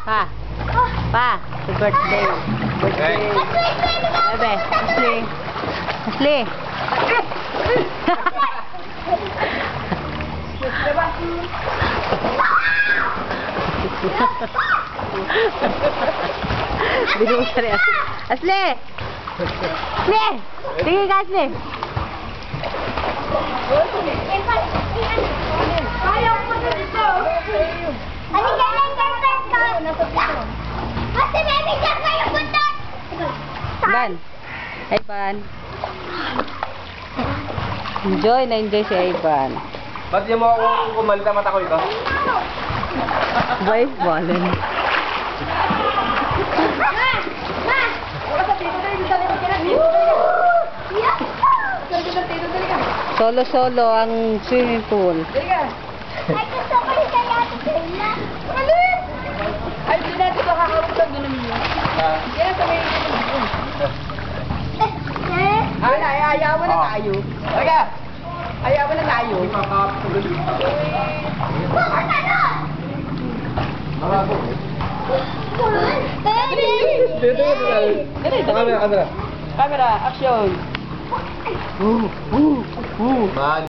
Pa. Pa. Happy birthday. Birthday. Bebe. Ashley. Ashley. Binong sa rin. Ashley! Ashley! Tingin ka, Ashley! Ayaw ko na dito. Ano ka lang girlfriend ko? Kasi baby dyan kayo punta. Ban. Hi, Ban. Enjoy na enjoy si Ivan. Ba't di mo akong kumalita mata ko ito? Boy, ballin. Solo-solo ang swimming pool. Ay, gusto ko yung kaya ito sila. Alin? Ay, hindi natin makakabuksan doon namin yun. Kaya sa may... Ayawan na tayo. Teka! Ayawan na tayo. Camera, action! Man.